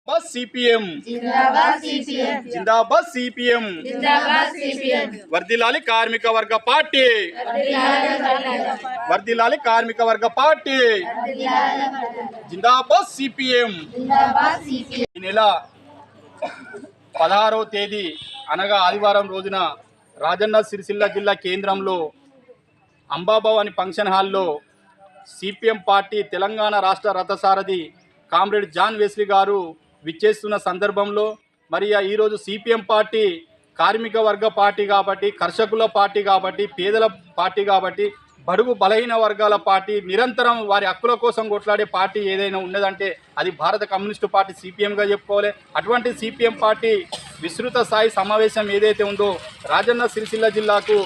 बस सीपीएम जिंदाबाद सीपीएम वर्दिलाली कार्मिक वर्ग पार्टी वर्दिलाली कार्मिक वर्ग पार्टी जिंदाबाद सीपीएम ఈ నెల 16వ తేదీ అనగా ఆదివారం రోజున రాజన్న సిరిసిల్ల జిల్లా కేంద్రంలో అంబాభవాని ఫంక్షన్ హాల్లో సిపిఎం పార్టీ తెలంగాణ రాష్ట్ర రథసారథి కామ్రేడ్ జాన్ వెస్లీ గారు విచ్చేస్తున్న సందర్భంలో మరి ఈరోజు సిపిఎం పార్టీ కార్మిక వర్గ పార్టీ కాబట్టి, కర్షకుల పార్టీ కాబట్టి, పేదల పార్టీ కాబట్టి, బడుగు బలహీన వర్గాల పార్టీ, నిరంతరం వారి హక్కుల కోసం కొట్లాడే పార్టీ ఏదైనా ఉన్నదంటే అది భారత కమ్యూనిస్టు పార్టీ సిపిఎంగా చెప్పుకోవాలి. అటువంటి సిపిఎం పార్టీ విస్తృత స్థాయి సమావేశం ఏదైతే ఉందో రాజన్న సిరిసిల్ల జిల్లాకు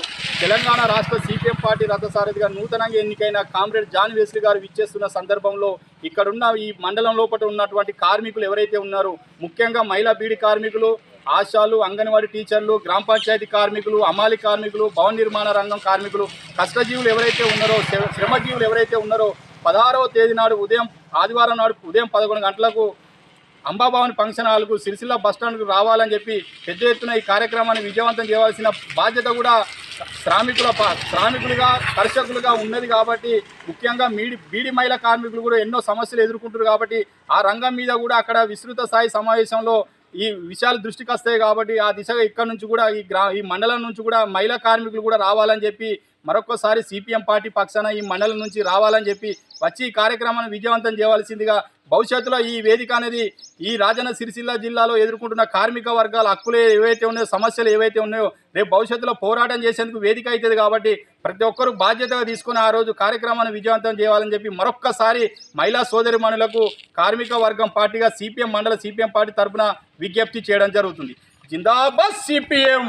తెలంగాణ రాష్ట్ర సిపిఎం పార్టీ రథసారథిగా నూతనంగా ఎన్నికైన కామ్రేడ్ జాన్ వెస్లీ గారు విచ్చేస్తున్న సందర్భంలో ఇక్కడున్న ఈ మండలం లోపల ఉన్నటువంటి కార్మికులు ఎవరైతే ఉన్నారో, ముఖ్యంగా మహిళా బీడీ కార్మికులు, ఆశాలు, అంగన్వాడీ టీచర్లు, గ్రామ పంచాయతీ కార్మికులు, అమాలి కార్మికులు, భవన నిర్మాణ రంగం కార్మికులు, కష్టజీవులు ఎవరైతే ఉన్నారో, శ్రమజీవులు ఎవరైతే ఉన్నారో 16వ తేదీ నాడు ఆదివారం నాడు ఉదయం 11 గంటలకు అంబాభవాని ఫంక్షన్ హాల్కు సిరిసిల్ల బస్టాండ్కు రావాలని చెప్పి పెద్ద ఎత్తున ఈ కార్యక్రమాన్ని విజయవంతం చేయవలసిన బాధ్యత కూడా శ్రామికులుగా, కర్షకులుగా ఉన్నది. కాబట్టి ముఖ్యంగా బీడీ మహిళా కార్మికులు కూడా ఎన్నో సమస్యలు ఎదుర్కొంటారు. కాబట్టి ఆ రంగం మీద కూడా అక్కడ విస్తృత స్థాయి సమావేశంలో ఈ విషయాలు దృష్టికి వస్తాయి. కాబట్టి ఆ దిశగా ఇక్కడ నుంచి కూడా ఈ మండలం నుంచి కూడా మహిళా కార్మికులు కూడా రావాలని చెప్పి మరొకసారి సిపిఎం పార్టీ పక్షాన ఈ మండలం నుంచి రావాలని చెప్పి వచ్చి ఈ కార్యక్రమాన్ని విజయవంతం చేయవలసిందిగా, భవిష్యత్తులో ఈ వేదిక అనేది ఈ రాజన్న సిరిసిల్ల జిల్లాలో ఎదుర్కొంటున్న కార్మిక వర్గాల హక్కులు ఏవైతే ఉన్నాయో, సమస్యలు ఏవైతే ఉన్నాయో రేపు భవిష్యత్తులో పోరాటం చేసేందుకు వేదిక అవుతుంది. కాబట్టి ప్రతి ఒక్కరూ బాధ్యతగా తీసుకుని ఆ రోజు కార్యక్రమాన్ని విజయవంతం చేయాలని చెప్పి మరొక్కసారి మహిళా సోదరిమణులకు కార్మిక వర్గం పార్టీగా సిపిఎం మండల సిపిఎం పార్టీ తరఫున విజ్ఞప్తి చేయడం జరుగుతుంది. జిందాబాద్ సిపిఎం.